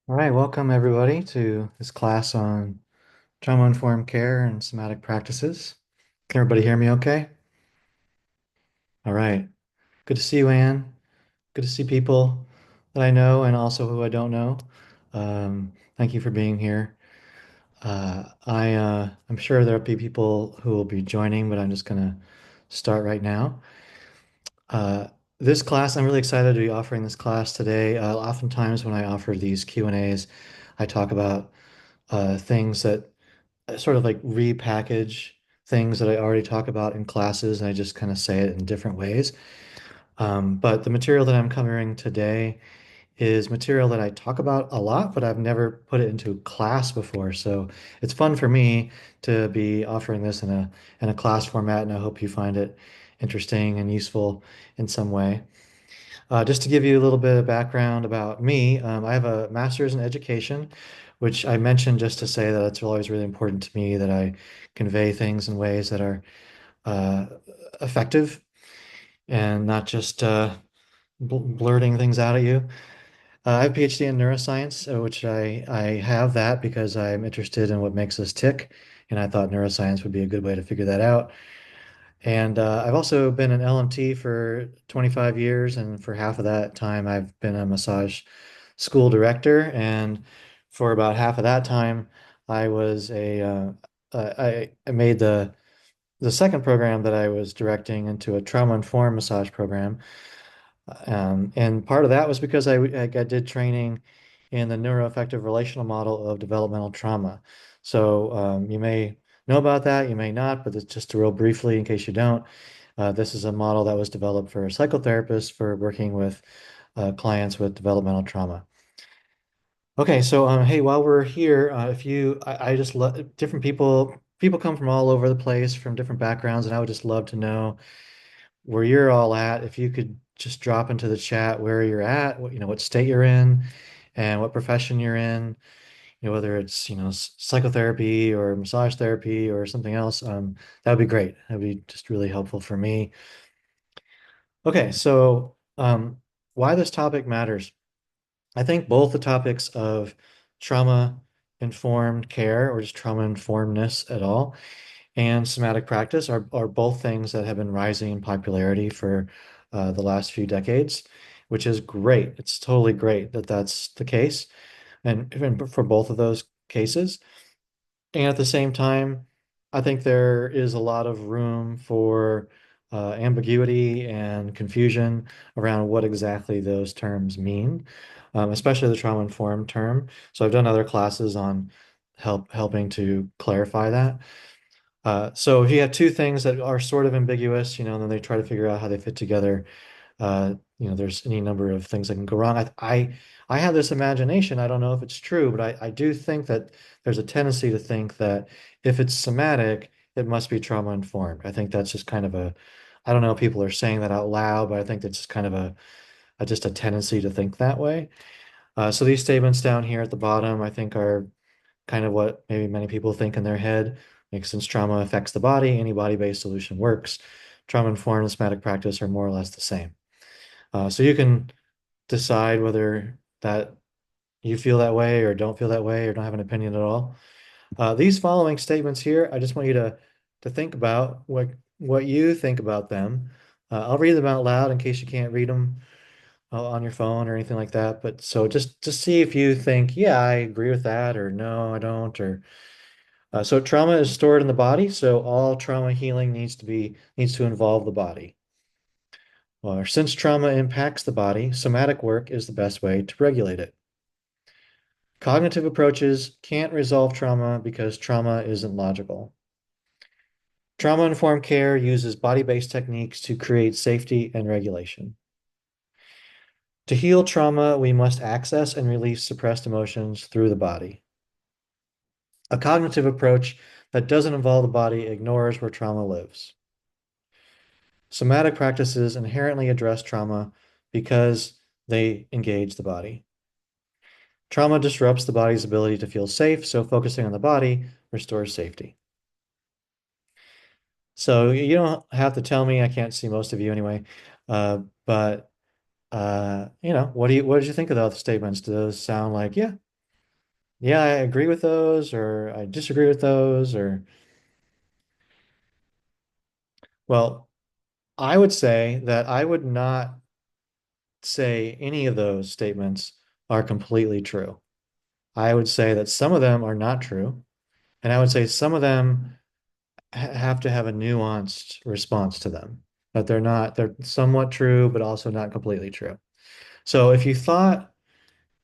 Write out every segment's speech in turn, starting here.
All right, welcome everybody to this class on trauma-informed care and somatic practices. Can everybody hear me okay? All right. Good to see you, Anne. Good to see people that I know and also who I don't know. Thank you for being here. I'm sure there'll be people who will be joining, but I'm just gonna start right now. Uh, this class, I'm really excited to be offering this class today. Oftentimes when I offer these Q&As, I talk about things that sort of like repackage things that I already talk about in classes, and I just kind of say it in different ways. But the material that I'm covering today is material that I talk about a lot, but I've never put it into class before. So it's fun for me to be offering this in a class format, and I hope you find it interesting and useful in some way. Just to give you a little bit of background about me, I have a master's in education, which I mentioned just to say that it's always really important to me that I convey things in ways that are uh, effective and not just blurting things out at you. I have a PhD in neuroscience, which I have that because I'm interested in what makes us tick, and I thought neuroscience would be a good way to figure that out. And I've also been an LMT for 25 years, and for half of that time, I've been a massage school director. And for about half of that time, I was I made the second program that I was directing into a trauma-informed massage program. And part of that was because I did training in the neuroaffective relational model of developmental trauma. So you may know about that, you may not, but it's just real briefly in case you don't. This is a model that was developed for psychotherapists for working with clients with developmental trauma. Okay, so hey, while we're here, if you, I just love different people. People come from all over the place, from different backgrounds, and I would just love to know where you're all at. If you could just drop into the chat where you're at, what state you're in, and what profession you're in. Whether it's psychotherapy or massage therapy or something else. That would be great. That would be just really helpful for me. Okay, so why this topic matters. I think both the topics of trauma-informed care or just trauma-informedness at all and somatic practice are both things that have been rising in popularity for the last few decades, which is great. It's totally great that that's the case, and for both of those cases. And at the same time, I think there is a lot of room for ambiguity and confusion around what exactly those terms mean, especially the trauma-informed term. So I've done other classes on helping to clarify that. So if you have two things that are sort of ambiguous, and then they try to figure out how they fit together, there's any number of things that can go wrong. I have this imagination. I don't know if it's true, but I do think that there's a tendency to think that if it's somatic, it must be trauma informed. I think that's just kind of I don't know if people are saying that out loud, but I think that's just kind of just a tendency to think that way. So these statements down here at the bottom, I think are kind of what maybe many people think in their head. Like, since trauma affects the body, any body-based solution works. Trauma-informed and somatic practice are more or less the same. So you can decide whether that you feel that way or don't feel that way or don't have an opinion at all. These following statements here, I just want you to think about what you think about them. I'll read them out loud in case you can't read them on your phone or anything like that. But so just see if you think, yeah, I agree with that, or no, I don't, or so trauma is stored in the body, so all trauma healing needs to involve the body. Or since trauma impacts the body, somatic work is the best way to regulate it. Cognitive approaches can't resolve trauma because trauma isn't logical. Trauma-informed care uses body-based techniques to create safety and regulation. To heal trauma, we must access and release suppressed emotions through the body. A cognitive approach that doesn't involve the body ignores where trauma lives. Somatic practices inherently address trauma because they engage the body. Trauma disrupts the body's ability to feel safe, so focusing on the body restores safety. So you don't have to tell me, I can't see most of you anyway. But what did you think of those statements? Do those sound like, yeah? yeah, I agree with those, or I disagree with those, or, well, I would say that I would not say any of those statements are completely true. I would say that some of them are not true, and I would say some of them have to have a nuanced response to them. That they're somewhat true, but also not completely true. So if you thought,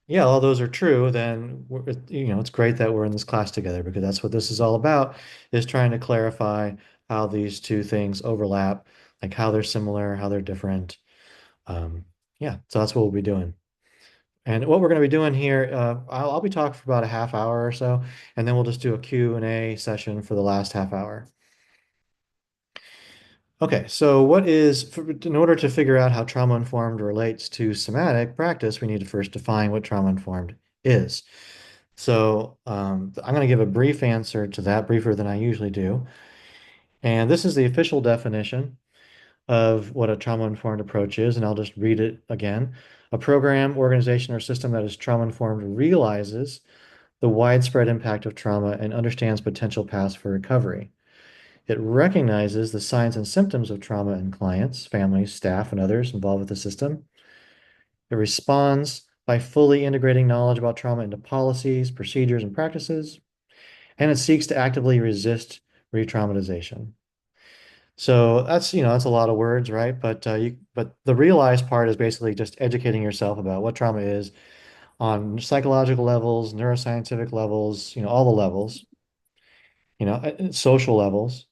yeah, all those are true, then it's great that we're in this class together because that's what this is all about, is trying to clarify how these two things overlap, like how they're similar, how they're different. Um, yeah, so that's what we'll be doing. And what we're going to be doing here, I'll be talking for about a half hour or so, and then we'll just do a Q&A session for the last half hour. Okay, so in order to figure out how trauma-informed relates to somatic practice, we need to first define what trauma-informed is. So I'm going to give a brief answer to that, briefer than I usually do. And this is the official definition of what a trauma-informed approach is, and I'll just read it again. A program, organization, or system that is trauma-informed realizes the widespread impact of trauma and understands potential paths for recovery. It recognizes the signs and symptoms of trauma in clients, families, staff, and others involved with the system. It responds by fully integrating knowledge about trauma into policies, procedures, and practices. And it seeks to actively resist re-traumatization. So that's a lot of words, right? But the realized part is basically just educating yourself about what trauma is on psychological levels, neuroscientific levels, all the levels, social levels.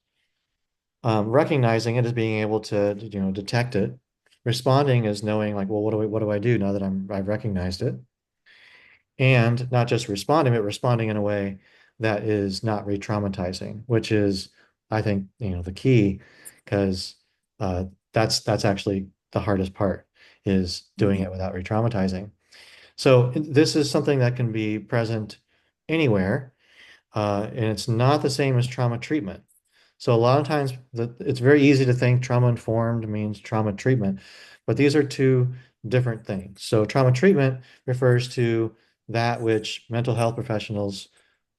Recognizing it as being able to, detect it. Responding is knowing like, well, what do I do now that I've recognized it? And not just responding, but responding in a way that is not re-traumatizing, which is, I think, the key, because that's actually the hardest part is doing it without re-traumatizing. So this is something that can be present anywhere, and it's not the same as trauma treatment. So a lot of times it's very easy to think trauma informed means trauma treatment, but these are two different things. So trauma treatment refers to that which mental health professionals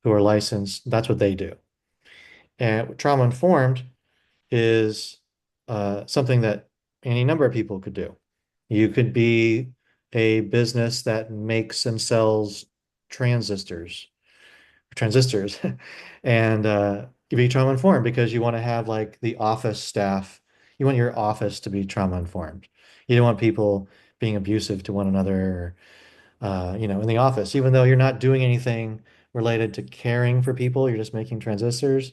who are licensed, that's what they do. And trauma informed is something that any number of people could do. You could be a business that makes and sells transistors transistors and you be trauma informed because you want to have like the office staff, you want your office to be trauma informed. You don't want people being abusive to one another, in the office, even though you're not doing anything related to caring for people, you're just making transistors.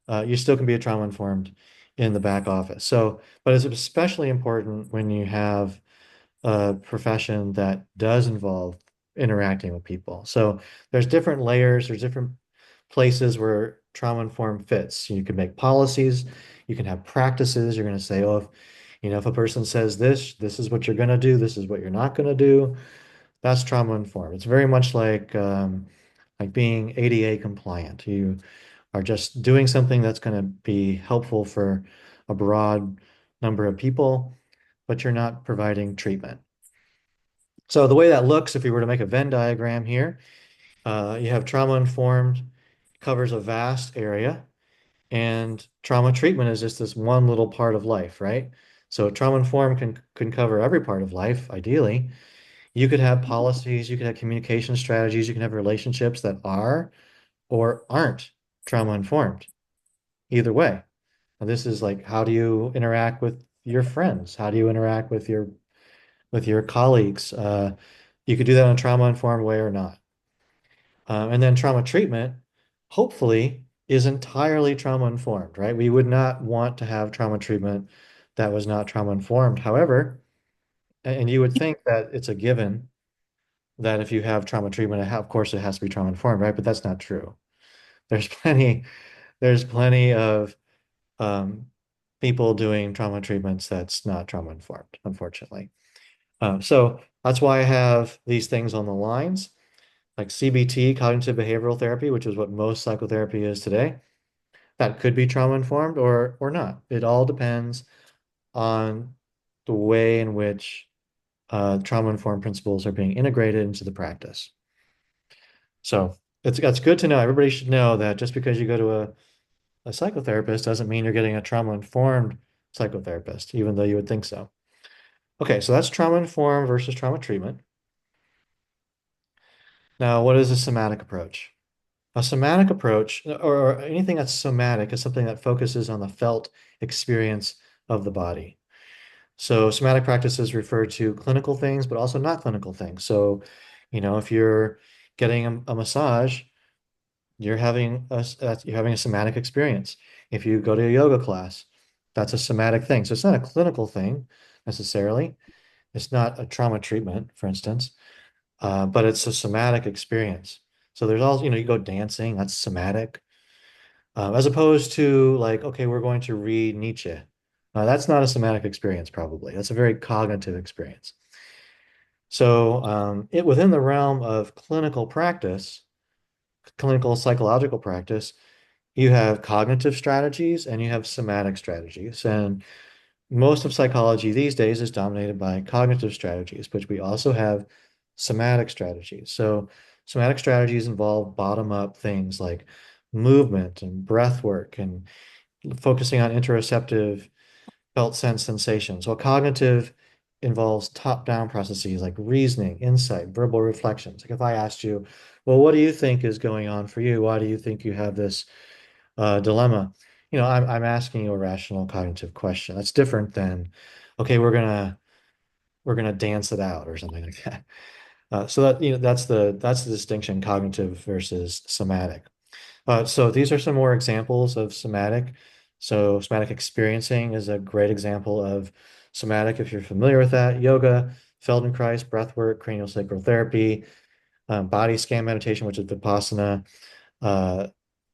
You still can be a trauma informed in the back office. So, but it's especially important when you have a profession that does involve interacting with people. So there's different layers, there's different places where trauma informed fits. You can make policies, you can have practices. You're going to say, oh, if a person says this is what you're going to do, this is what you're not going to do. That's trauma informed. It's very much like being ADA compliant. You are just doing something that's going to be helpful for a broad number of people, but you're not providing treatment. So the way that looks, if we were to make a Venn diagram here, you have trauma informed covers a vast area, and trauma treatment is just this one little part of life, right? So trauma informed can cover every part of life, ideally. You could have policies, you could have communication strategies, you can have relationships that are or aren't trauma informed. Either way. And this is like, how do you interact with your friends? How do you interact with your colleagues? You could do that in a trauma-informed way or not. And then trauma treatment, hopefully, is entirely trauma-informed, right? We would not want to have trauma treatment that was not trauma-informed. However, and you would think that it's a given that if you have trauma treatment, of course, it has to be trauma-informed, right? But that's not true. There's plenty, there's plenty of um, people doing trauma treatments that's not trauma-informed, unfortunately. So that's why I have these things on the lines, like CBT, cognitive behavioral therapy, which is what most psychotherapy is today. That could be trauma informed or not. It all depends on the way in which trauma informed principles are being integrated into the practice. So that's good to know. Everybody should know that just because you go to a psychotherapist doesn't mean you're getting a trauma-informed psychotherapist, even though you would think so. Okay, so that's trauma-informed versus trauma treatment. Now, what is a somatic approach? A somatic approach, or anything that's somatic, is something that focuses on the felt experience of the body. So somatic practices refer to clinical things, but also not clinical things. So, if you're getting a massage, you're having a somatic experience. If you go to a yoga class, that's a somatic thing. So it's not a clinical thing necessarily. It's not a trauma treatment, for instance, but it's a somatic experience. So there's also, you go dancing, that's somatic, as opposed to like, okay, we're going to read Nietzsche. That's not a somatic experience, probably. That's a very cognitive experience. So it within the realm of clinical practice, clinical psychological practice, you have cognitive strategies and you have somatic strategies. And most of psychology these days is dominated by cognitive strategies, but we also have somatic strategies. So somatic strategies involve bottom-up things like movement and breath work and focusing on interoceptive felt sense sensations. While cognitive involves top-down processes like reasoning, insight, verbal reflections. Like if I asked you, well, what do you think is going on for you? Why do you think you have this dilemma? I'm asking you a rational cognitive question. That's different than, okay, we're gonna dance it out or something like that. So that that's the distinction, cognitive versus somatic. So these are some more examples of somatic. So somatic experiencing is a great example of somatic if you're familiar with that. Yoga, Feldenkrais, breathwork, craniosacral therapy, body scan meditation, which is Vipassana, uh,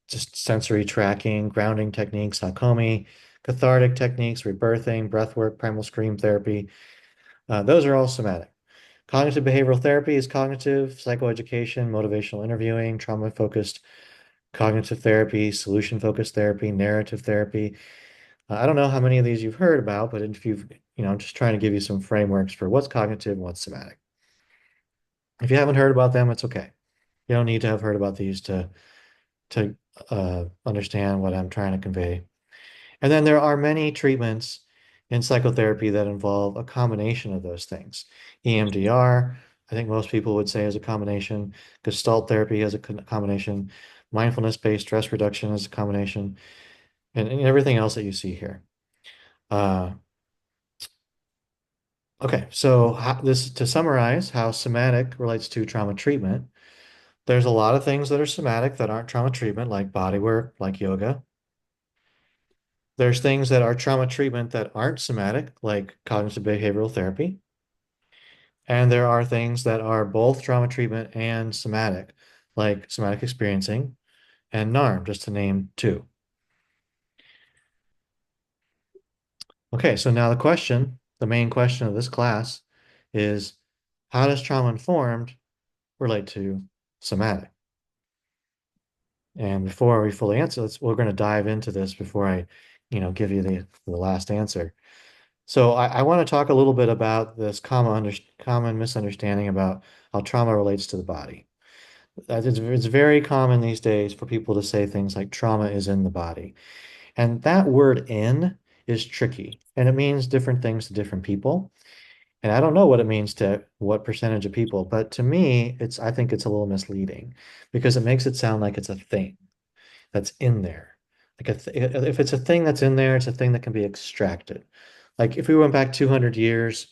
just sensory tracking, grounding techniques, Hakomi, cathartic techniques, rebirthing, breathwork, primal scream therapy. Those are all somatic. Cognitive behavioral therapy is cognitive, psychoeducation, motivational interviewing, trauma-focused cognitive therapy, solution-focused therapy, narrative therapy. I don't know how many of these you've heard about, but if I'm just trying to give you some frameworks for what's cognitive and what's somatic. If you haven't heard about them, it's okay. You don't need to have heard about these to understand what I'm trying to convey. And then there are many treatments in psychotherapy that involve a combination of those things. EMDR, I think most people would say is a combination. Gestalt therapy has a combination. Mindfulness-based stress reduction is a combination, and everything else that you see here. Uh, okay, so this to summarize how somatic relates to trauma treatment. There's a lot of things that are somatic that aren't trauma treatment, like body work, like yoga. There's things that are trauma treatment that aren't somatic, like cognitive behavioral therapy. And there are things that are both trauma treatment and somatic, like somatic experiencing and NARM, just to name two. Okay, so now the main question of this class is how does trauma informed relate to somatic? And before we fully answer this, we're going to dive into this before I, give you the last answer. So I want to talk a little bit about this common misunderstanding about how trauma relates to the body. It's very common these days for people to say things like trauma is in the body. And that word in is tricky and it means different things to different people. And I don't know what it means to what percentage of people, but to me, I think it's a little misleading because it makes it sound like it's a thing that's in there. Like if it's a thing that's in there, it's a thing that can be extracted. Like if we went back 200 years,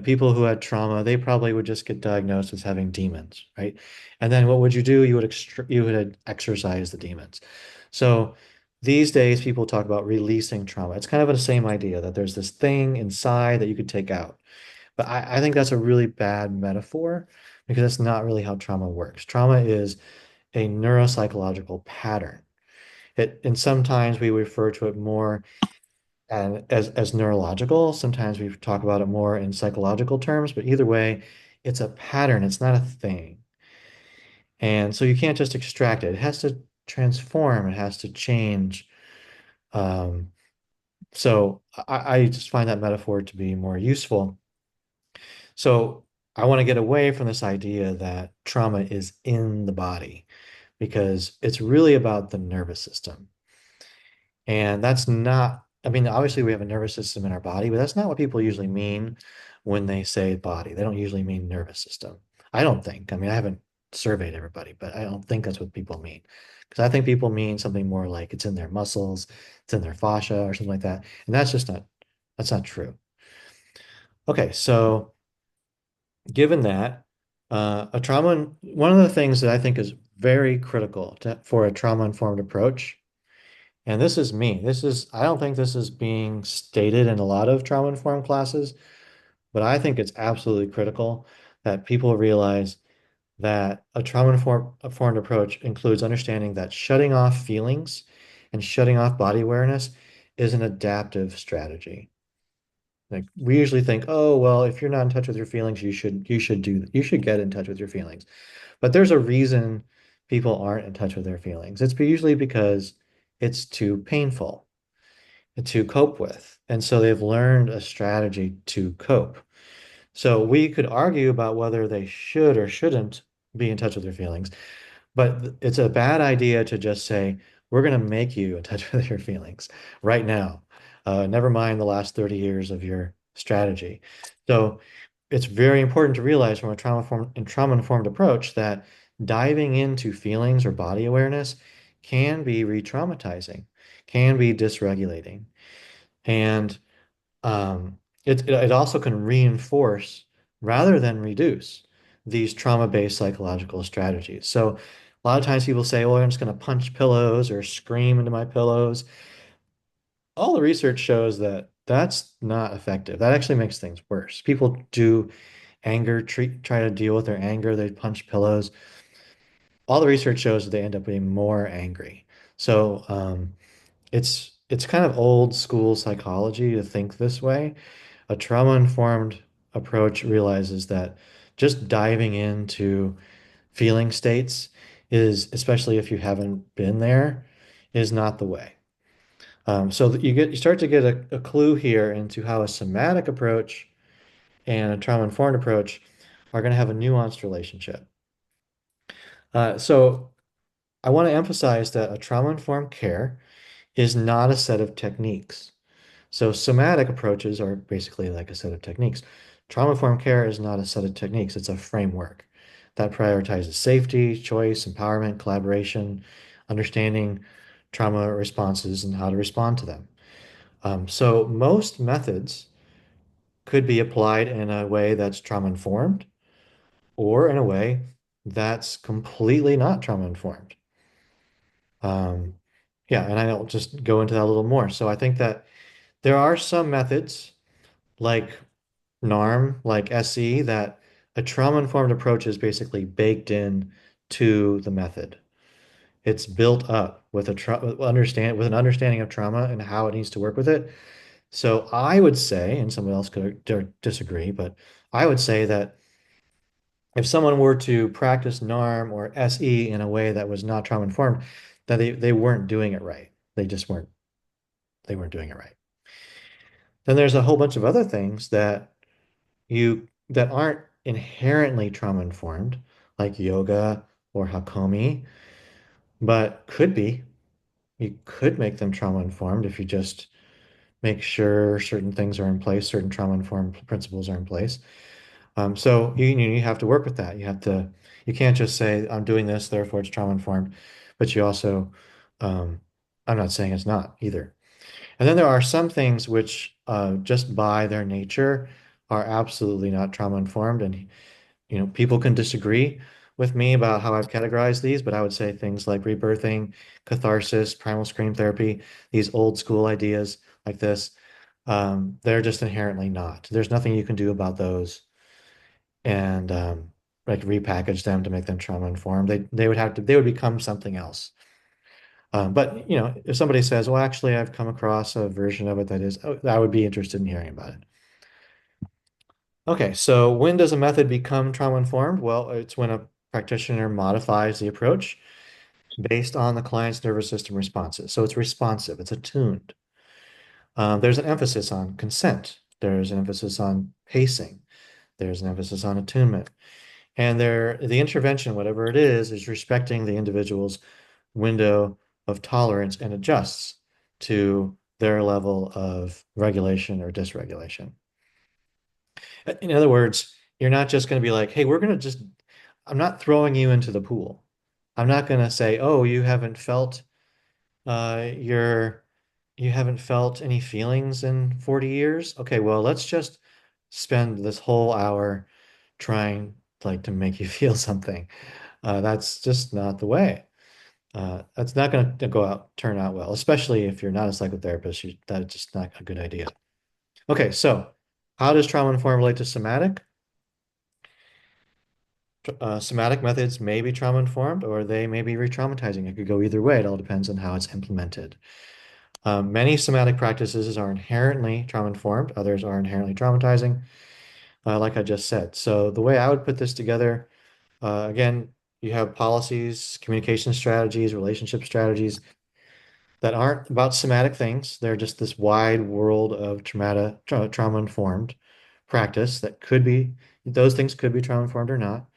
people who had trauma, they probably would just get diagnosed as having demons, right? And then what would you do? You would exorcise the demons. So these days, people talk about releasing trauma. It's kind of the same idea that there's this thing inside that you could take out. But I think that's a really bad metaphor because that's not really how trauma works. Trauma is a neuropsychological pattern. And sometimes we refer to it more and as neurological. Sometimes we talk about it more in psychological terms, but either way, it's a pattern. It's not a thing. And so you can't just extract it. It has to transform. It has to change. Um, so I just find that metaphor to be more useful. So I want to get away from this idea that trauma is in the body because it's really about the nervous system. And that's not, I mean, obviously we have a nervous system in our body, but that's not what people usually mean when they say body. They don't usually mean nervous system. I don't think. I mean, I haven't surveyed everybody, but I don't think that's what people mean. Because I think people mean something more like it's in their muscles, it's in their fascia or something like that. And that's not true. Okay, so given that, one of the things that I think is very critical for a trauma-informed approach, and this is me, I don't think this is being stated in a lot of trauma-informed classes, but I think it's absolutely critical that people realize that a trauma-informed approach includes understanding that shutting off feelings and shutting off body awareness is an adaptive strategy. Like we usually think, oh, well, if you're not in touch with your feelings, you should get in touch with your feelings. But there's a reason people aren't in touch with their feelings. It's usually because it's too painful to cope with. And so they've learned a strategy to cope. So we could argue about whether they should or shouldn't be in touch with their feelings. But it's a bad idea to just say, we're going to make you in touch with your feelings right now. Never mind the last 30 years of your strategy. So it's very important to realize from a trauma-informed approach that diving into feelings or body awareness can be re-traumatizing, can be dysregulating. And it also can reinforce rather than reduce these trauma-based psychological strategies. So a lot of times people say, "Oh, I'm just going to punch pillows or scream into my pillows." All the research shows that that's not effective. That actually makes things worse. People do try to deal with their anger. They punch pillows. All the research shows that they end up being more angry. So it's kind of old school psychology to think this way. A trauma-informed approach realizes that just diving into feeling states is, especially if you haven't been there, is not the way. So that you start to get a clue here into how a somatic approach and a trauma-informed approach are going to have a nuanced relationship. So I want to emphasize that a trauma-informed care is not a set of techniques. So somatic approaches are basically like a set of techniques. Trauma-informed care is not a set of techniques, it's a framework that prioritizes safety, choice, empowerment, collaboration, understanding trauma responses and how to respond to them. So most methods could be applied in a way that's trauma-informed or in a way that's completely not trauma-informed. Um, yeah, and I'll just go into that a little more. So I think that there are some methods like NARM, like SE, that a trauma-informed approach is basically baked in to the method. It's built up with with an understanding of trauma and how it needs to work with it. So I would say, and someone else could disagree, but I would say that if someone were to practice NARM or SE in a way that was not trauma-informed, that they weren't doing it right. They weren't doing it right. Then there's a whole bunch of other things that aren't inherently trauma informed, like yoga or Hakomi, but could be. You could make them trauma informed if you just make sure certain things are in place, certain trauma informed principles are in place. So you have to work with that. You can't just say I'm doing this, therefore it's trauma informed, but you also um, I'm not saying it's not either. And then there are some things which just by their nature are absolutely not trauma informed, and people can disagree with me about how I've categorized these, but I would say things like rebirthing, catharsis, primal scream therapy, these old school ideas like this, they're just inherently not. There's nothing you can do about those and like repackage them to make them trauma informed. They would become something else. But if somebody says, "Well, actually, I've come across a version of it that is," oh, I would be interested in hearing about it. Okay, so when does a method become trauma informed? Well, it's when a practitioner modifies the approach based on the client's nervous system responses. So it's responsive, it's attuned. There's an emphasis on consent. There's an emphasis on pacing. There's an emphasis on attunement. And the intervention, whatever it is respecting the individual's window of tolerance and adjusts to their level of regulation or dysregulation. In other words, you're not just going to be like, hey, I'm not throwing you into the pool. I'm not going to say, oh, your, you haven't felt any feelings in 40 years. Okay, well, let's just spend this whole hour trying like to make you feel something. That's just not the way. That's not going to turn out well, especially if you're not a psychotherapist. That's just not a good idea. Okay, so how does trauma inform relate to somatic? Somatic methods may be trauma informed or they may be re-traumatizing. It could go either way. It all depends on how it's implemented. Many somatic practices are inherently trauma informed, others are inherently traumatizing, like I just said. So the way I would put this together, again, you have policies, communication strategies, relationship strategies that aren't about somatic things. They're just this wide world of trauma informed practice that could be, those things could be trauma informed or not.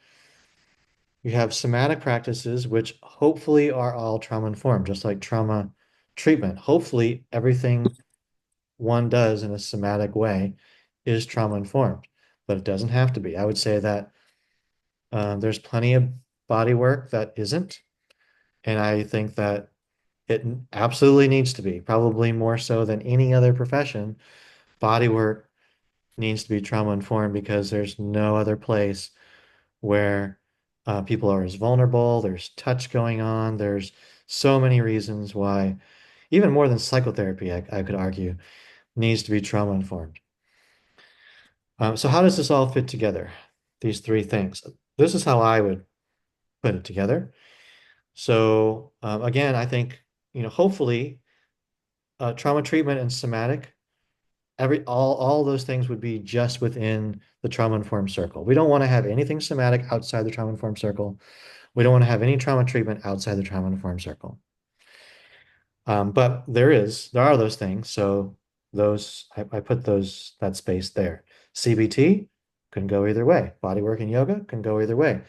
You have somatic practices, which hopefully are all trauma informed, just like trauma treatment. Hopefully, everything one does in a somatic way is trauma informed, but it doesn't have to be. I would say that there's plenty of body work that isn't, and I think that it absolutely needs to be, probably more so than any other profession. Body work needs to be trauma informed because there's no other place where people are as vulnerable. There's touch going on. There's so many reasons why, even more than psychotherapy, I could argue, needs to be trauma informed. So how does this all fit together? These three things. This is how I would put it together. So again, I think, hopefully, trauma treatment and somatic, all those things would be just within the trauma informed circle. We don't want to have anything somatic outside the trauma informed circle. We don't want to have any trauma treatment outside the trauma informed circle. But there are those things. So I put that space there. CBT can go either way. Bodywork and yoga can go either way.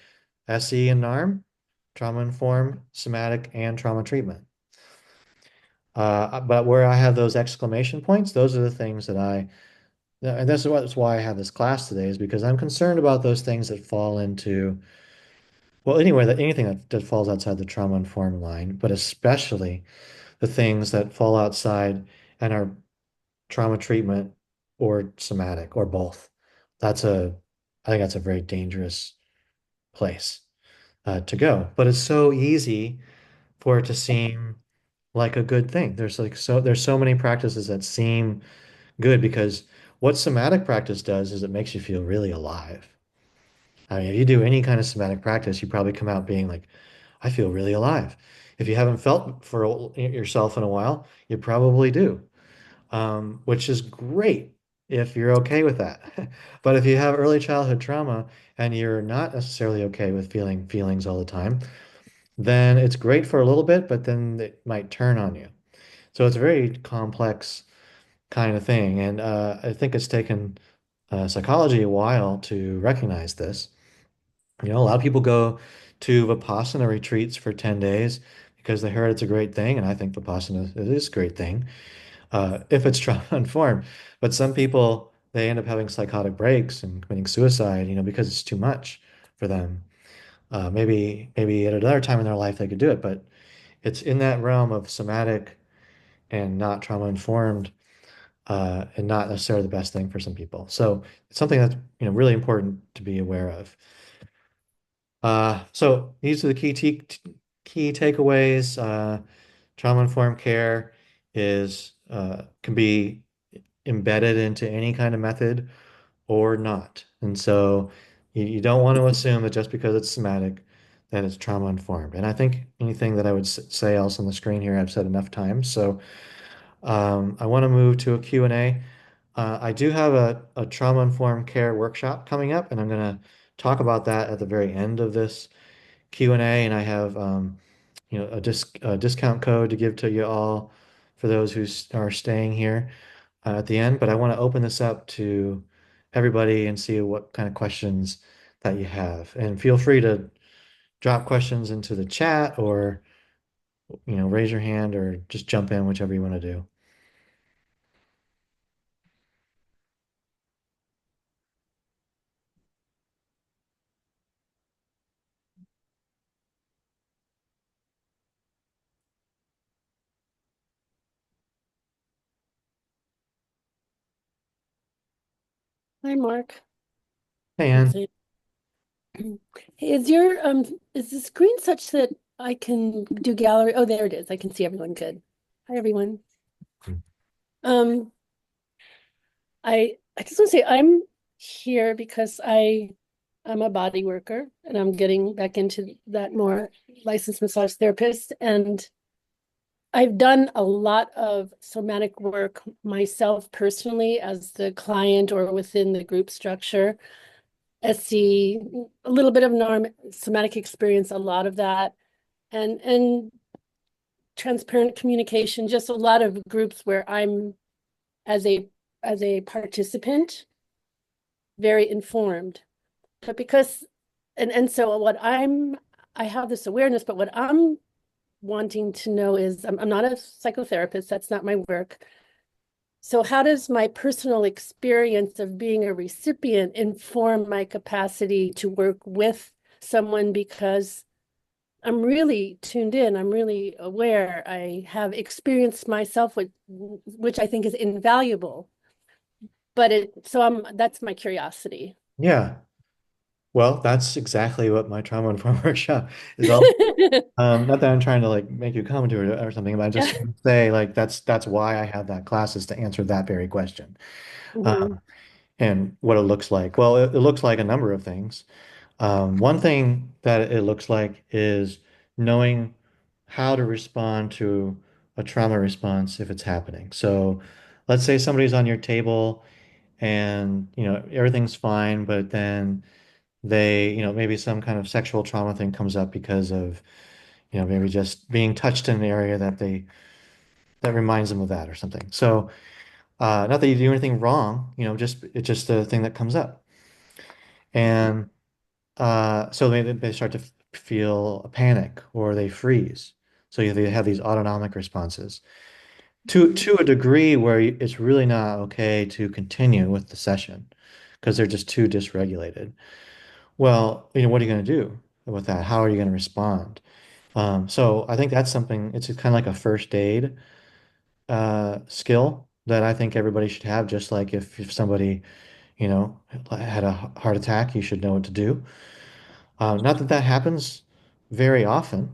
SE and NARM, trauma informed, somatic, and trauma treatment. But where I have those exclamation points, those are the things and that's why I have this class today, is because I'm concerned about those things that fall into, well, anyway, anything that falls outside the trauma informed line, but especially the things that fall outside and are trauma treatment or somatic or both. I think that's a very dangerous place to go. But it's so easy for it to seem like a good thing. There's so many practices that seem good because what somatic practice does is it makes you feel really alive. I mean, if you do any kind of somatic practice, you probably come out being like, I feel really alive. If you haven't felt for yourself in a while, you probably do, which is great if you're okay with that. But if you have early childhood trauma and you're not necessarily okay with feeling feelings all the time, then it's great for a little bit, but then it might turn on you. So it's a very complex kind of thing. And I think it's taken psychology a while to recognize this. A lot of people go to Vipassana retreats for 10 days because they heard it's a great thing. And I think Vipassana it is a great thing if it's trauma informed. But some people, they end up having psychotic breaks and committing suicide, because it's too much for them. Maybe at another time in their life they could do it, but it's in that realm of somatic and not trauma informed, and not necessarily the best thing for some people. So it's something that's really important to be aware of. So these are the key takeaways. Trauma-informed care can be embedded into any kind of method or not. And so you don't want to assume that just because it's somatic, that it's trauma-informed. And I think anything that I would say else on the screen here, I've said enough times. So I want to move to a Q&A. I do have a trauma-informed care workshop coming up, and I'm going to talk about that at the very end of this Q&A, and I have a discount code to give to you all for those who are staying here at the end. But I want to open this up to everybody and see what kind of questions that you have. And feel free to drop questions into the chat or, raise your hand or just jump in, whichever you want to do. Hi, Mark. Hey, Let's Ann. see. Hey, is the screen such that I can do gallery? Oh, there it is. I can see everyone good. Hi, everyone. Um, I just want to say I'm here because I'm a body worker and I'm getting back into that more licensed massage therapist. And I've done a lot of somatic work myself personally as the client or within the group structure. SC, a little bit of norm somatic experience, a lot of that, and transparent communication, just a lot of groups where I'm as a participant, very informed. But because and so what I have this awareness, but what I'm wanting to know is I'm not a psychotherapist, that's not my work. So how does my personal experience of being a recipient inform my capacity to work with someone because I'm really tuned in. I'm really aware. I have experienced myself with which I think is invaluable. But that's my curiosity. Yeah. Well, that's exactly what my trauma informed workshop is all. Not that I'm trying to like make you come to it or something, but I Yeah. just say like that's why I have that class is to answer that very question. Mhm. Um, and what it looks like. Well, it looks like a number of things. One thing that it looks like is knowing how to respond to a trauma response if it's happening. So let's say somebody's on your table and everything's fine, but then maybe some kind of sexual trauma thing comes up because of maybe just being touched in an area that reminds them of that or something. So not that you do anything wrong, just it's just a thing that comes up. And so they start to feel a panic or they freeze. So they have these autonomic responses to a degree where it's really not okay to continue with the session because they're just too dysregulated. Well, what are you going to do with that? How are you going to respond? So I think that's something, it's kind of like a first aid skill that I think everybody should have, just like if somebody, had a heart attack, you should know what to do. Not that that happens very often,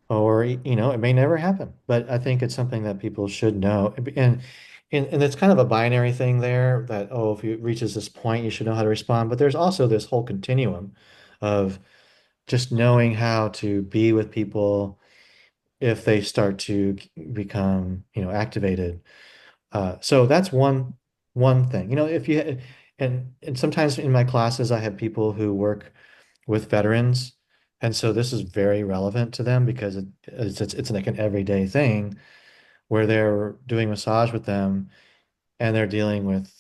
or it may never happen, but I think it's something that people should know. And it's kind of a binary thing there that, oh, if it reaches this point, you should know how to respond. But there's also this whole continuum of just knowing how to be with people if they start to become, activated. So that's one thing. If you and sometimes in my classes I have people who work with veterans, and so this is very relevant to them because it's like an everyday thing where they're doing massage with them and they're dealing with,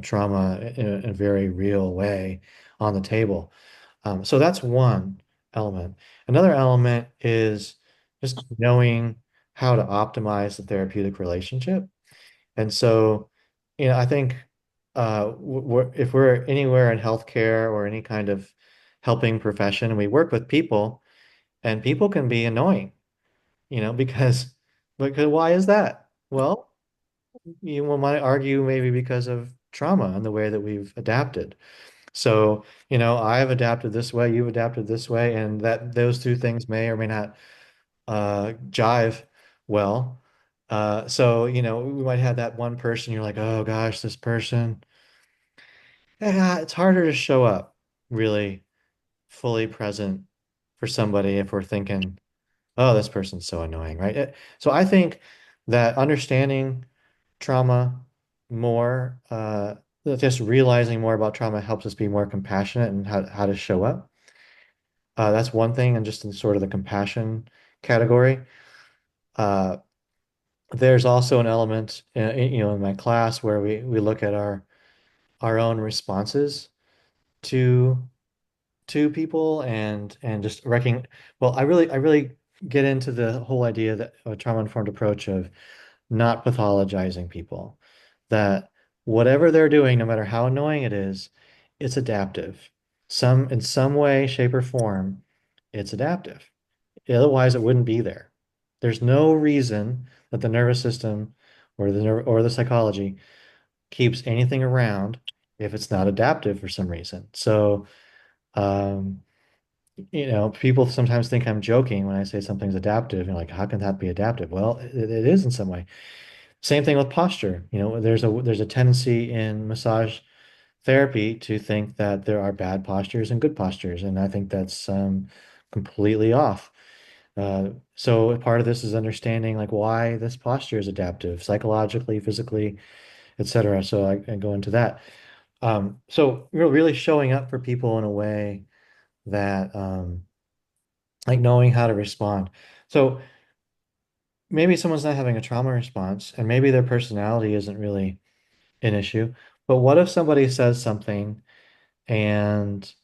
trauma in a very real way on the table. So that's one element. Another element is just knowing how to optimize the therapeutic relationship. And so, I think if we're anywhere in healthcare or any kind of helping profession, we work with people, and people can be annoying, because why is that? Well, you might argue maybe because of trauma and the way that we've adapted. So, I've adapted this way, you've adapted this way, and that those two things may or may not jive well. So, we might have that one person you're like, oh gosh, this person. Yeah, it's harder to show up really fully present for somebody if we're thinking, oh, this person's so annoying, right? So I think that understanding trauma more, just realizing more about trauma helps us be more compassionate and how to show up. That's one thing, and just in sort of the compassion category. Uh, there's also an element, in my class where we look at our our own responses to people and just wrecking. Well, I really get into the whole idea that a trauma-informed approach of not pathologizing people, that whatever they're doing, no matter how annoying it is, it's adaptive. In some way, shape, or form, it's adaptive. Otherwise, it wouldn't be there. There's no reason that the nervous system or the psychology keeps anything around if it's not adaptive for some reason. So, um, people sometimes think I'm joking when I say something's adaptive. Like, how can that be adaptive? Well, it is in some way. Same thing with posture. There's a tendency in massage therapy to think that there are bad postures and good postures, and I think that's completely off. So part of this is understanding like why this posture is adaptive, psychologically, physically, etc. So I go into that. So you're really showing up for people in a way that like knowing how to respond. So maybe someone's not having a trauma response, and maybe their personality isn't really an issue. But what if somebody says something and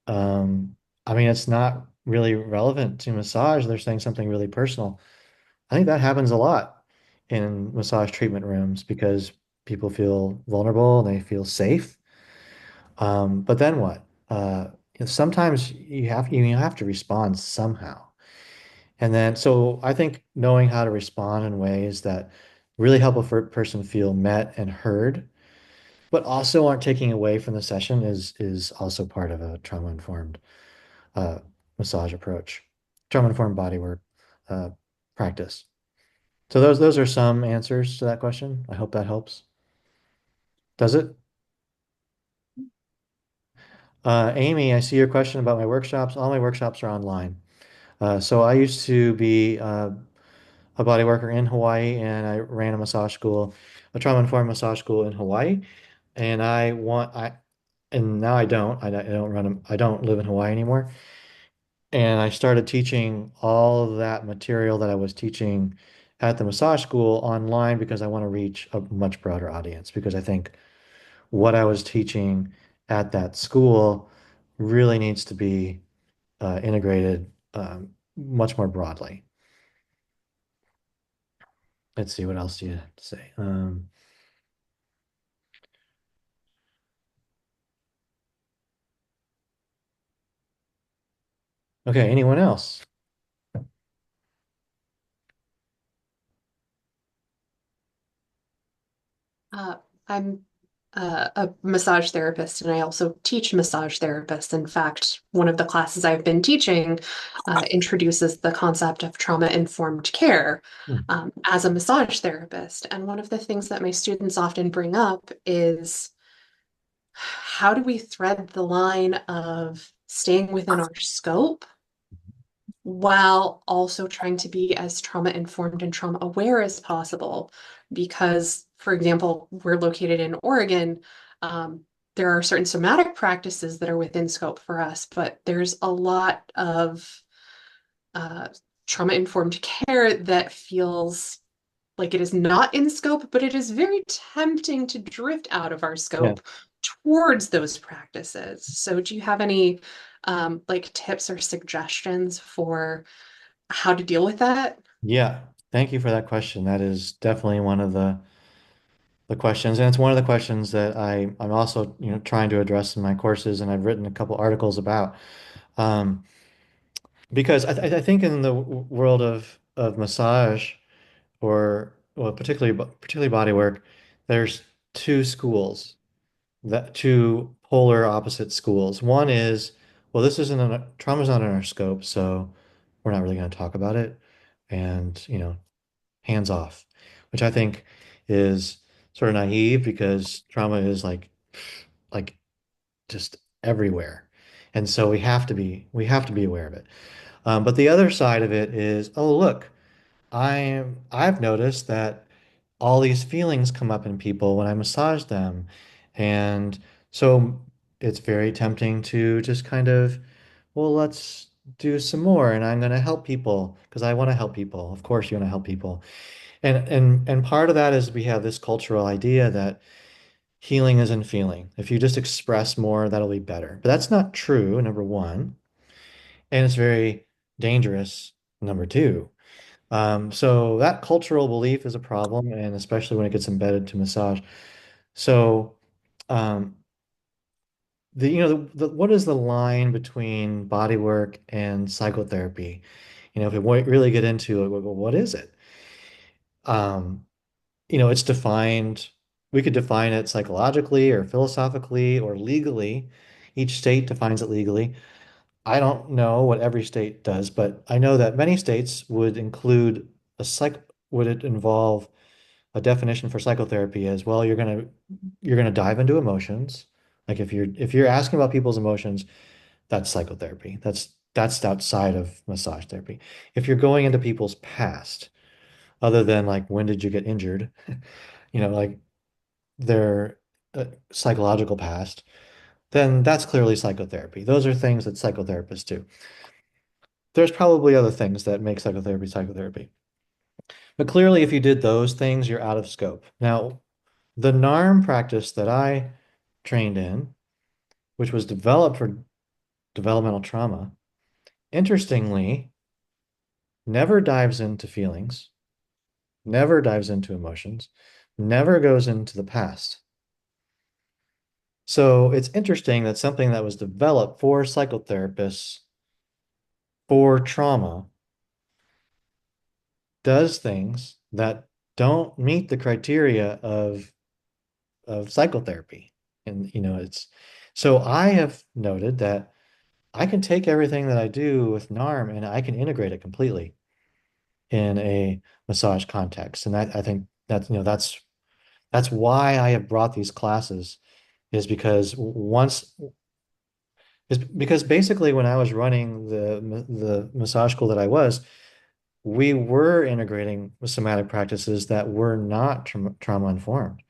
um, I mean it's not really relevant to massage, they're saying something really personal. I think that happens a lot in massage treatment rooms because people feel vulnerable and they feel safe. But then what? Sometimes you have to respond somehow. And then so I think knowing how to respond in ways that really help a person feel met and heard, but also aren't taking away from the session is also part of a trauma-informed uh, massage approach, trauma-informed bodywork uh, practice. So those are some answers to that question. I hope that helps. Does it? Amy, I see your question about my workshops. All my workshops are online. So I used to be a body worker in Hawaii, and I ran a trauma-informed massage school in Hawaii. And and now I don't. I don't live in Hawaii anymore. And I started teaching all of that material that I was teaching at the massage school online because I want to reach a much broader audience because I think what I was teaching at that school really needs to be integrated much more broadly. Let's see, what else do you have to say? Okay, anyone else? Uh, I'm a massage therapist, and I also teach massage therapists. In fact, one of the classes I've been teaching introduces the concept of trauma-informed care Hmm. as a massage therapist. And one of the things that my students often bring up is how do we thread the line of staying within our scope while also trying to be as trauma informed and trauma aware as possible. Because, for example, we're located in Oregon. Um, there are certain somatic practices that are within scope for us, but there's a lot of uh, trauma informed care that feels like it is not in scope, but it is very tempting to drift out of our Yeah. scope towards those practices. So, do you have any like tips or suggestions for how to deal with that? Yeah. Thank you for that question. That is definitely one of the questions, and it's one of the questions that I'm also, trying to address in my courses, and I've written a couple articles about. Um, because I think in the world of massage or well, particularly body work, there's two schools, that two polar opposite schools. One is, well, this isn't trauma's not in our scope, so we're not really going to talk about it, and hands off, which I think is sort of naive because trauma is like just everywhere. And so we have to be aware of it. But the other side of it is, oh, look, I've noticed that all these feelings come up in people when I massage them. And so it's very tempting to just kind of, well, let's do some more. And I'm going to help people because I want to help people. Of course, you want to help people. And part of that is we have this cultural idea that healing is in feeling. If you just express more, that'll be better. But that's not true, number one. And it's very dangerous, number two. So that cultural belief is a problem, and especially when it gets embedded to massage. So, um, what is the line between body work and psychotherapy? If we really get into it, what is it? Um, it's defined, we could define it psychologically or philosophically or legally. Each state defines it legally. I don't know what every state does, but I know that many states would include would it involve a definition for psychotherapy as well. You're gonna dive into emotions. Like if you're asking about people's emotions, that's psychotherapy. That's outside of massage therapy. If you're going into people's past, other than like when did you get injured, like their psychological past, then that's clearly psychotherapy. Those are things that psychotherapists do. There's probably other things that make psychotherapy psychotherapy. But clearly, if you did those things, you're out of scope. Now, the NARM practice that I trained in, which was developed for developmental trauma, interestingly, never dives into feelings, never dives into emotions, never goes into the past. So it's interesting that something that was developed for psychotherapists for trauma does things that don't meet the criteria of psychotherapy. And it's so I have noted that I can take everything that I do with NARM and I can integrate it completely in a massage context. And I think that's why I have brought these classes is because basically when I was running the massage school that I was, we were integrating somatic practices that were not trauma informed.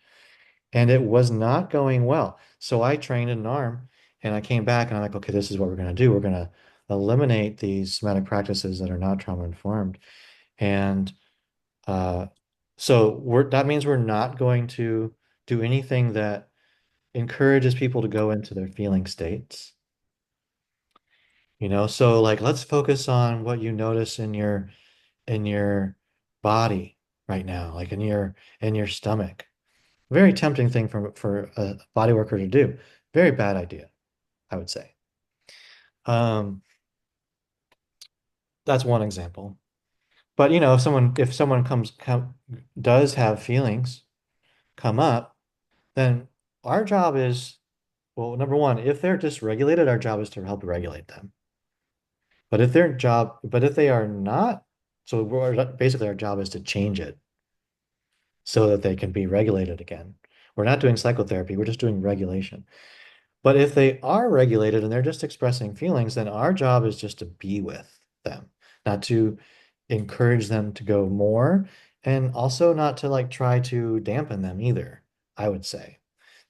And it was not going well. So I trained in NARM and I came back and I'm like, okay, this is what we're going to do. We're going to eliminate these somatic practices that are not trauma informed. And uh, so that means we're not going to do anything that encourages people to go into their feeling states. So like let's focus on what you notice in your body right now, like in your stomach. Very tempting thing for a body worker to do. Very bad idea, I would say. Um, that's one example. But if someone does have feelings come up, then our job is, well, number one, if they're dysregulated, our job is to help regulate them. But if they are not, so basically our job is to change it so that they can be regulated again. We're not doing psychotherapy, we're just doing regulation. But if they are regulated and they're just expressing feelings, then our job is just to be with them, not to encourage them to go more, and also not to like try to dampen them either, I would say,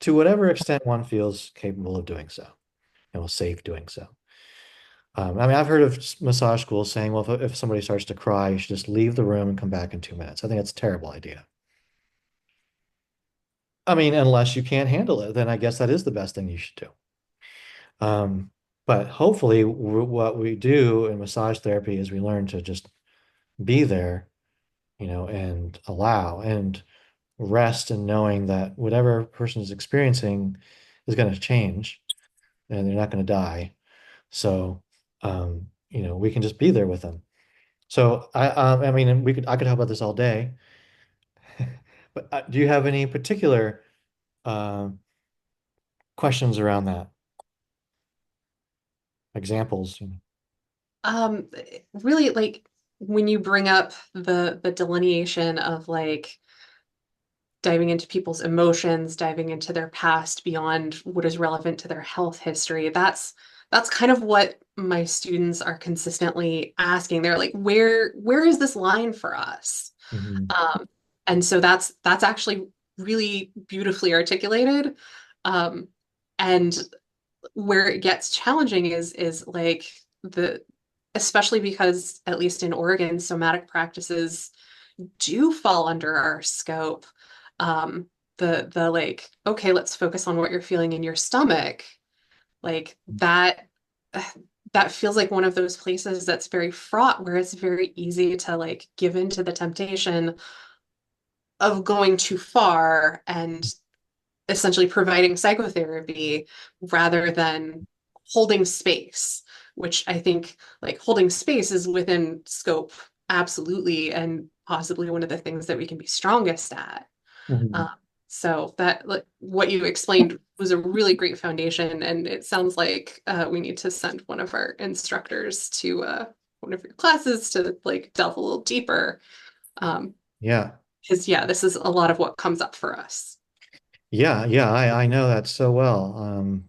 to whatever extent one feels capable of doing so and was safe doing so. I mean, I've heard of massage schools saying, well, if somebody starts to cry, you should just leave the room and come back in 2 minutes. I think that's a terrible idea. I mean, unless you can't handle it, then I guess that is the best thing you should do. Um, but hopefully, what we do in massage therapy is we learn to just be there, and allow and rest in knowing that whatever a person is experiencing is going to change and they're not going to die. So, we can just be there with them. So I mean, I could talk about this all day, but do you have any particular uh, questions around that? Examples? Um, really like when you bring up the delineation of like diving into people's emotions, diving into their past beyond what is relevant to their health history, that's kind of what my students are consistently asking. They're like, where is this line for us? Mhm. Um, and so that's actually really beautifully articulated. Um, and where it gets challenging is like the especially because at least in Oregon, somatic practices do fall under our scope. Um, the like, okay, let's focus on what you're feeling in your stomach. Like that feels like one of those places that's very fraught where it's very easy to like give into the temptation of going too far and essentially providing psychotherapy rather than holding space, which I think like holding space is within scope, absolutely, and possibly one of the things that we can be strongest at. Mhm. Um, so that like what you explained was a really great foundation, and it sounds like we need to send one of our instructors to one of your classes to like delve a little deeper. Um, Yeah. because yeah, this is a lot of what comes up for us. Yeah, yeah, I know that so well.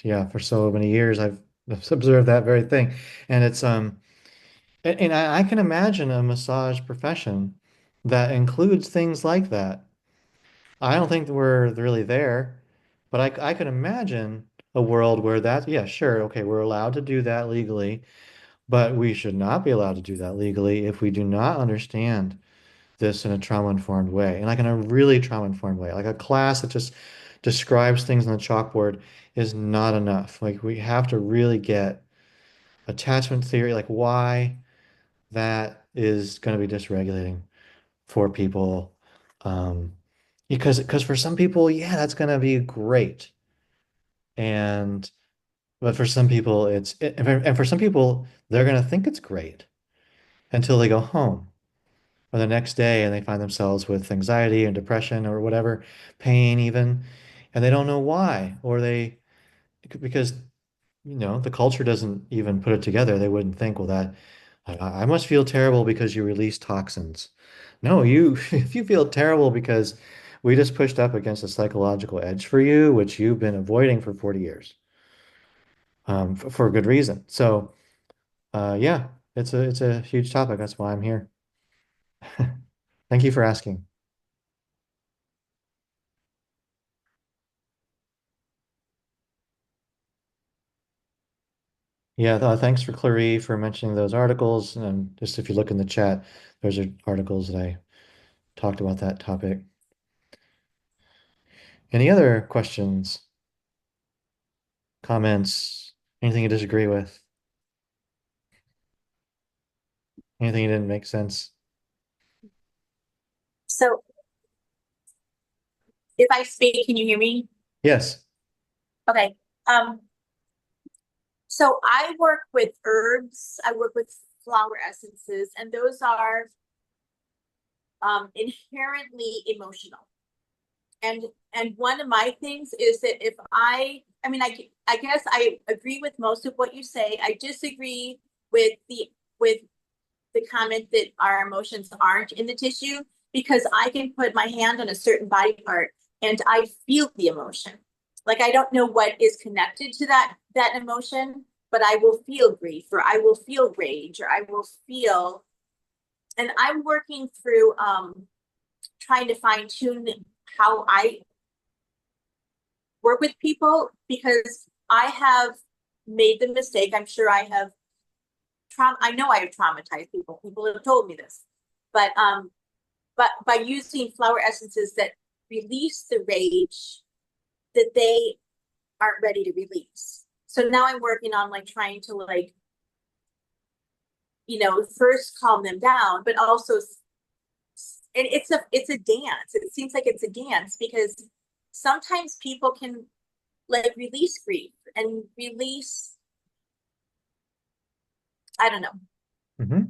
Yeah, for so many years I've observed that very thing. And it's and I can imagine a massage profession that includes things like that. I don't think that we're really there, but I can imagine a world where that, yeah, sure, okay, we're allowed to do that legally, but we should not be allowed to do that legally if we do not understand this in a trauma-informed way, and like in a really trauma-informed way. Like a class that just describes things on the chalkboard is not enough. Like we have to really get attachment theory, like why that is going to be dysregulating for people. Um, because for some people, yeah, that's going to be great. And but for some people, and for some people, they're going to think it's great until they go home or the next day and they find themselves with anxiety and depression or whatever, pain even, and they don't know why, or they, because, the culture doesn't even put it together. They wouldn't think, well, that I must feel terrible because you release toxins. No, you, if you feel terrible because we just pushed up against a psychological edge for you, which you've been avoiding for 40 years, for a good reason. So, yeah, it's a huge topic. That's why I'm here. Thank you for asking. Yeah, thanks for Clarie for mentioning those articles. And just if you look in the chat, those are articles that I talked about that topic. Any other questions, comments, anything you disagree with, anything that didn't make sense? So if I speak, can you hear me? Yes. Okay. Um, so I work with herbs, I work with flower essences, and those are inherently emotional. And one of my things is that if I guess I agree with most of what you say. I disagree with the comment that our emotions aren't in the tissue because I can put my hand on a certain body part and I feel the emotion. Like I don't know what is connected to that emotion, but I will feel grief or I will feel rage or I will feel, and I'm working through trying to fine tune how I work with people because I have made the mistake. I'm sure I have I know I have traumatized people. People have told me this, but by using flower essences that release the rage that they aren't ready to release. So now I'm working on like trying to like, first calm them down, but also and it's a dance. It seems like it's a dance because sometimes people can like release grief and release, I don't know. Hmm.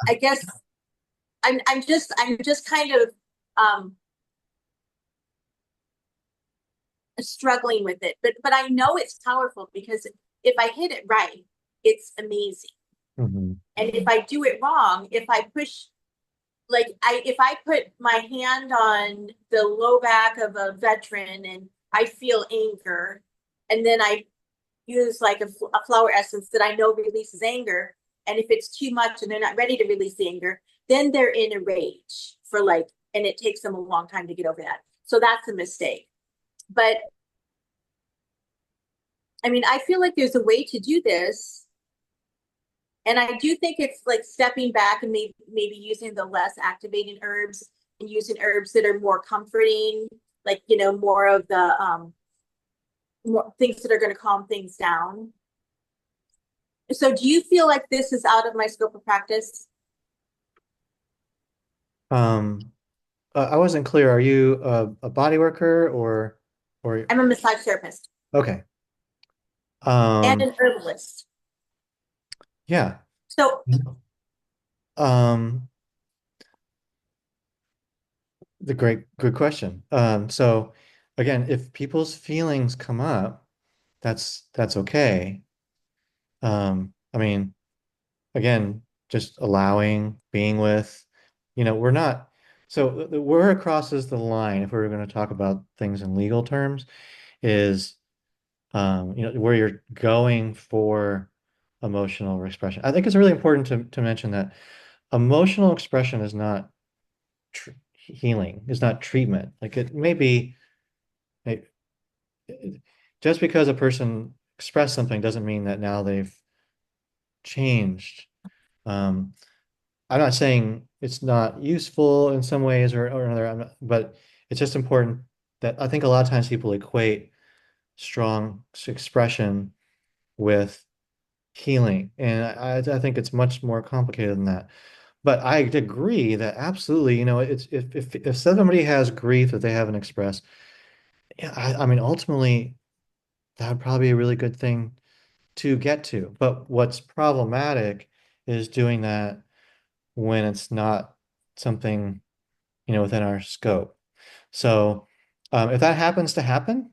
I guess I'm just kind of um struggling with it, but I know it's powerful because if I hit it right, it's amazing. Hmm. And if I do it wrong, if I push, like if I put my hand on the low back of a veteran and I feel anger, and then I use like a flower essence that I know releases anger, and if it's too much and they're not ready to release the anger, then they're in a rage for like, and it takes them a long time to get over that. So that's a mistake. But I mean, I feel like there's a way to do this. And I do think it's like stepping back and maybe using the less activating herbs and using herbs that are more comforting, like, more of the more things that are going to calm things down. So do you feel like this is out of my scope of practice? Um, I wasn't clear. Are you a body worker or I'm a massage therapist okay. and Um, an herbalist. yeah. So Um, the good question. So again, if people's feelings come up, that's okay. I mean, again, just allowing, being with, we're not, so where it crosses the line, if we were going to talk about things in legal terms, is, where you're going for emotional expression. I think it's really important to mention that emotional expression is not tr healing, is not treatment. Like it may be, it, just because a person expressed something doesn't mean that now they've changed. Um, I'm not saying it's not useful in some ways or another, but it's just important that I think a lot of times people equate strong expression with healing. And I think it's much more complicated than that. But I agree that absolutely, it's if somebody has grief that they haven't expressed, yeah, I mean, ultimately, that would probably be a really good thing to get to. But what's problematic is doing that when it's not something, within our scope. So, if that happens to happen,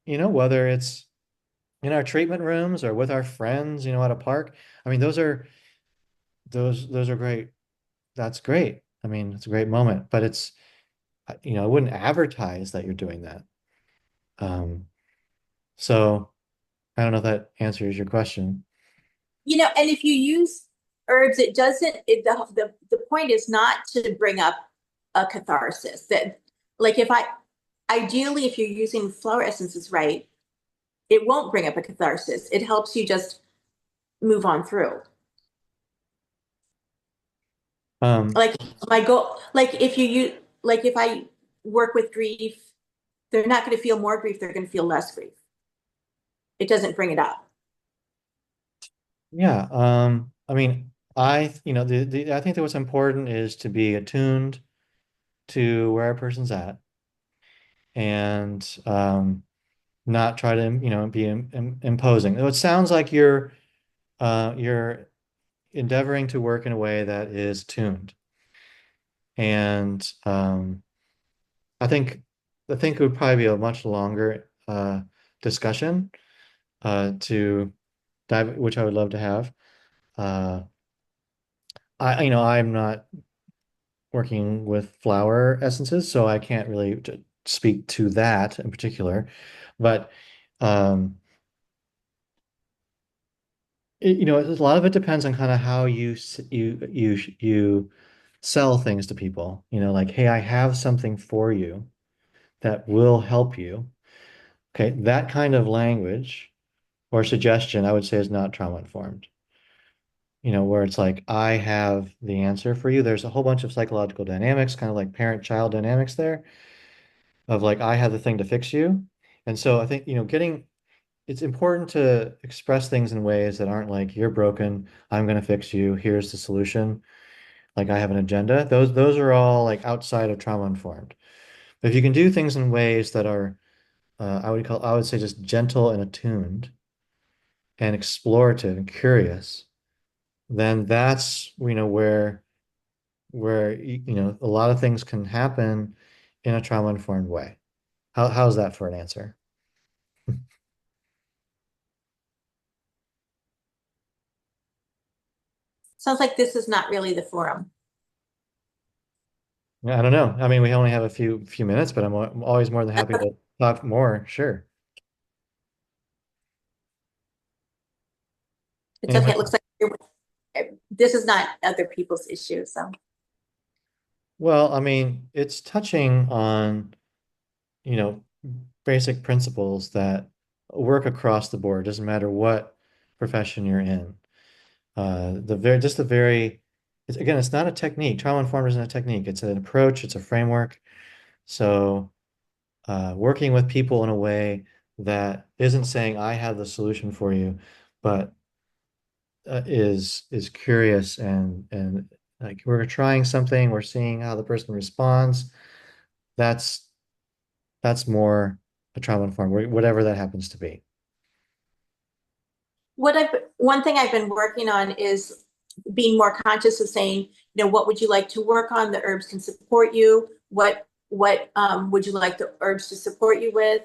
whether it's in our treatment rooms or with our friends, at a park, I mean, those are great. That's great. I mean, it's a great moment, but I wouldn't advertise that you're doing that. Um, so I don't know if that answers your question. and if you use herbs, it doesn't. The point is not to bring up a catharsis. That, like, if I ideally, if you're using flower essences right, it won't bring up a catharsis. It helps you just move on through. Um, Like my goal, like if you use, like if I work with grief, they're not going to feel more grief. They're going to feel less grief. It doesn't bring it up. yeah. I mean, I think that what's important is to be attuned to where a person's at and not try to, be imposing. It sounds like you're endeavoring to work in a way that is tuned. And I think it would probably be a much longer discussion to dive, which I would love to have. Uh, I'm not working with flower essences, so I can't really speak to that in particular. But um, a lot of it depends on kind of how you sell things to people. Like, hey, I have something for you that will help you. Okay, that kind of language or suggestion, I would say, is not trauma informed. Where it's like, I have the answer for you. There's a whole bunch of psychological dynamics, kind of like parent-child dynamics there, of like, I have the thing to fix you. And so I think, it's important to express things in ways that aren't like, you're broken, I'm going to fix you, here's the solution. Like, I have an agenda. Those are all like outside of trauma informed. But if you can do things in ways that are, I would say just gentle and attuned and explorative and curious, then that's, where a lot of things can happen in a trauma informed way. How's that for an answer? Sounds like this is not really the forum. Yeah, I don't know. I mean, we only have a few minutes, but I'm always more than happy to talk more. Sure. It's okay. Anybody? It looks like this is not other people's issue. So Well, I mean, it's touching on, you know, basic principles that work across the board. Doesn't matter what profession you're in. The very again, it's not a technique. Trauma-informed isn't a technique. It's an approach, it's a framework. So working with people in a way that isn't saying I have the solution for you, but is curious and like we're trying something, we're seeing how the person responds. That's that's more a trauma-informed, whatever that happens to be. One thing I've been working on is being more conscious of saying, what would you like to work on? The herbs can support you. What would you like the herbs to support you with?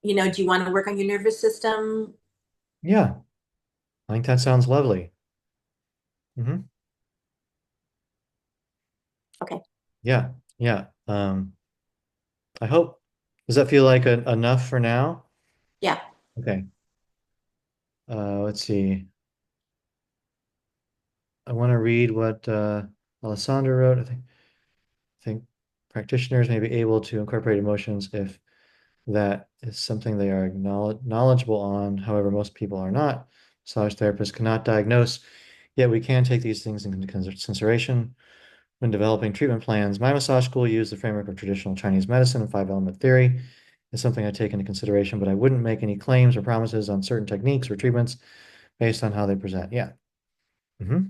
Do you want to work on your nervous system? Yeah, I think that sounds lovely. Hmm. Okay. Yeah, yeah. I hope, does that feel like enough for now? Yeah. Okay. Let's see. I want to read what Alessandra wrote. I think practitioners may be able to incorporate emotions if that is something they are knowledgeable on. However, most people are not. Massage therapists cannot diagnose, yet we can take these things into consideration when developing treatment plans. My massage school used the framework of traditional Chinese medicine and five-element theory. It's something I take into consideration, but I wouldn't make any claims or promises on certain techniques or treatments based on how they present. Yeah. Hmm.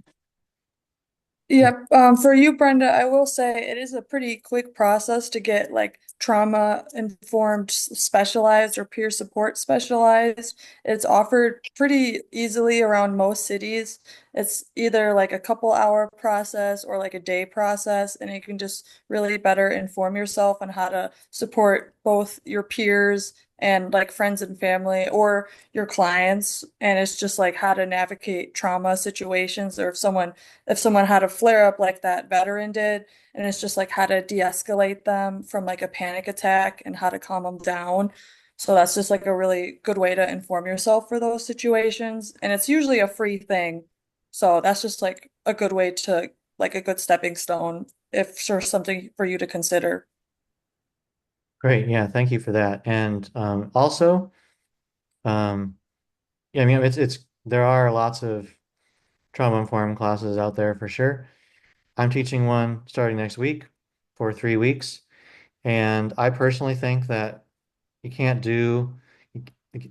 Yeah. Yep. For you, Brenda, I will say it is a pretty quick process to get like trauma informed specialized or peer support specialized. It's offered pretty easily around most cities. It's either like a couple-hour process or like a day process, and you can just really better inform yourself on how to support both your peers and like friends and family or your clients. And it's just like how to navigate trauma situations, or if someone had a flare up like that veteran did, and it's just like how to de-escalate them from like a panic attack and how to calm them down. So that's just like a really good way to inform yourself for those situations. And it's usually a free thing. So that's just like a good way to like a good stepping stone if sure something for you to consider. Great. Yeah. Thank you for that. And also, um, yeah, I mean, it's there are lots of trauma-informed classes out there for sure. I'm teaching one starting next week for 3 weeks. And I personally think that you can't do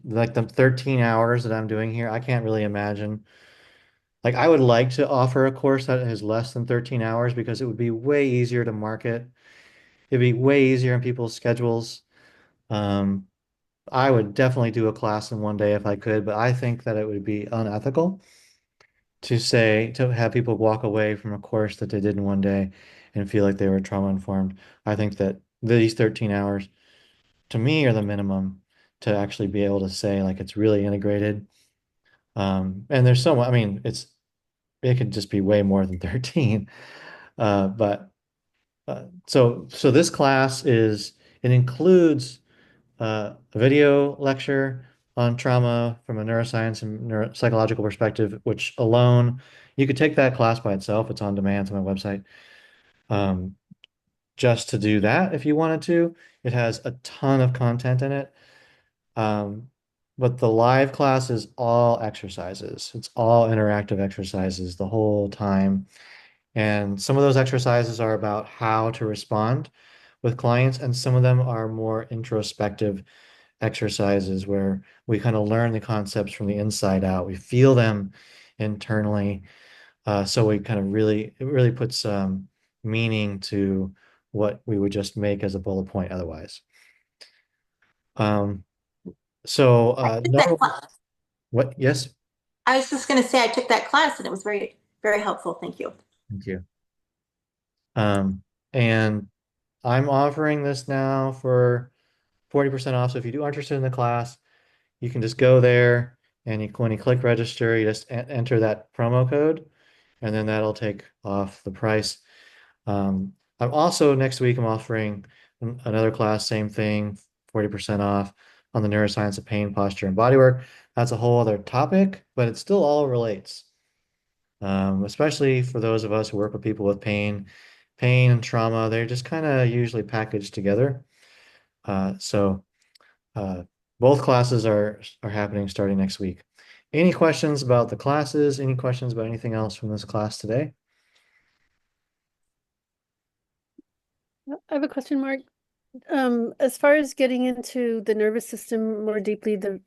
like the 13 hours that I'm doing here. I can't really imagine. Like, I would like to offer a course that has less than 13 hours because it would be way easier to market. It'd be way easier in people's schedules. Um, I would definitely do a class in one day if I could, but I think that it would be unethical to have people walk away from a course that they did in one day and feel like they were trauma informed. I think that these 13 hours to me are the minimum to actually be able to say like it's really integrated. And there's so much, I mean, it could just be way more than 13. But so this class it includes a video lecture on trauma from a neuroscience and neuropsychological perspective, which alone, you could take that class by itself. It's on demand on my website. Um, just to do that if you wanted to. It has a ton of content in it. Um, but the live class is all exercises. It's all interactive exercises the whole time. And some of those exercises are about how to respond with clients, and some of them are more introspective exercises where we kind of learn the concepts from the inside out. We feel them internally. So we kind of it really puts meaning to what we would just make as a bullet point otherwise. Um, so I took that no, class. what? Yes, I was just going to say I took that class and it was very, very helpful. Thank you. thank you. And I'm offering this now for 40% off. So if you are interested in the class, you can just go there and when you click register, you just enter that promo code and then that'll take off the price. I'm also next week, I'm offering another class, same thing, 40% off on the neuroscience of pain, posture, and bodywork. That's a whole other topic, but it still all relates, especially for those of us who work with people with pain and trauma. They're just kind of usually packaged together. So uh, both classes are happening starting next week. any questions about the classes? Any questions about anything else from this class today? I have a question, Mark. As far as getting into the nervous system more deeply, the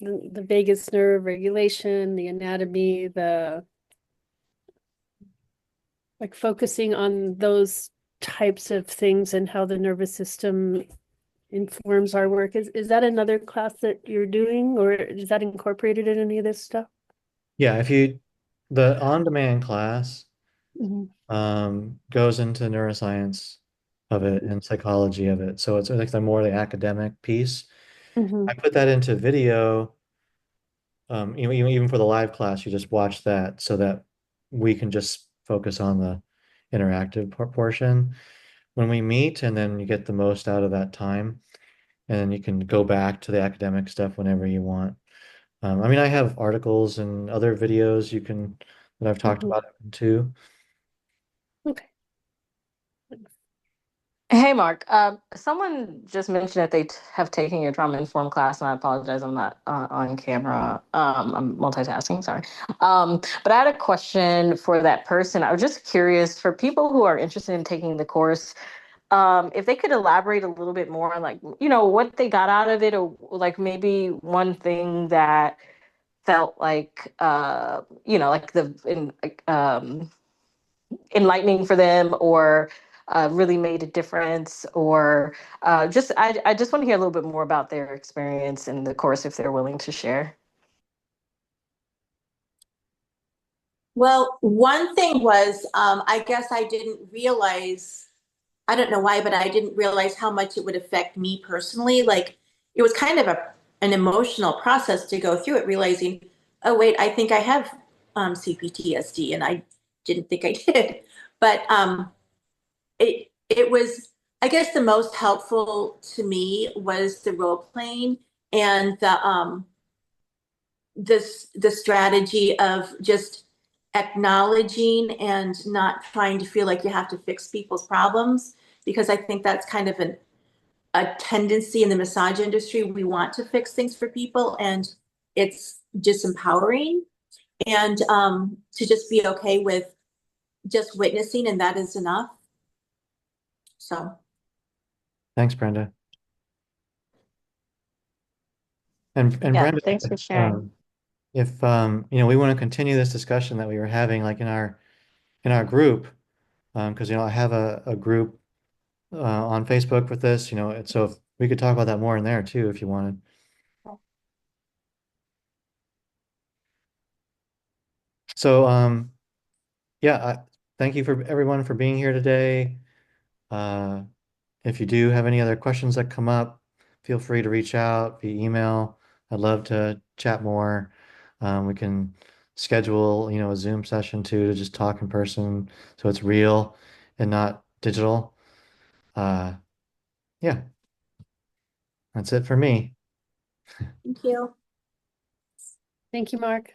vagus nerve regulation, the anatomy, the like focusing on those types of things and how the nervous system informs our work. Is that another class that you're doing, or is that incorporated in any of this stuff? Yeah, the on-demand class Mhm. goes into neuroscience of it and psychology of it. So it's like the more the academic piece. I Mhm. put that into video. Even for the live class, you just watch that so that we can just focus on the interactive portion when we meet, and then you get the most out of that time, and then you can go back to the academic stuff whenever you want. I mean, I have articles and other videos that I've talked Mhm. about it too. Okay. Hey, Mark. Someone just mentioned that have taken your trauma-informed class, and I apologize, I'm not on camera. I'm multitasking, sorry. But I had a question for that person. I was just curious, for people who are interested in taking the course, if they could elaborate a little bit more on, like, what they got out of it, or like maybe one thing that felt like, like enlightening for them, or really made a difference, or I just want to hear a little bit more about their experience in the course if they're willing to share. Well, one thing was, I guess I didn't realize, I don't know why, but I didn't realize how much it would affect me personally. Like it was kind of an emotional process to go through it, realizing, oh wait, I think I have CPTSD, and I didn't think I did. But it was, I guess, the most helpful to me was the role playing and the strategy of just acknowledging and not trying to feel like you have to fix people's problems, because I think that's kind of a tendency in the massage industry. We want to fix things for people, and it's disempowering. And to just be okay with just witnessing, and that is enough. So Thanks, Brenda. And Yeah, Brenda, thanks for sharing. if we want to continue this discussion that we were having, like in our group, because I have a group on Facebook with this, and so if we could talk about that more in there too, if you wanted. So yeah, thank you for everyone for being here today. Uh, if you do have any other questions that come up, feel free to reach out via email. I'd love to chat more. We can schedule, a Zoom session too, to just talk in person so it's real and not digital. Uh, yeah, that's it for me. thank you. Thank you, Mark.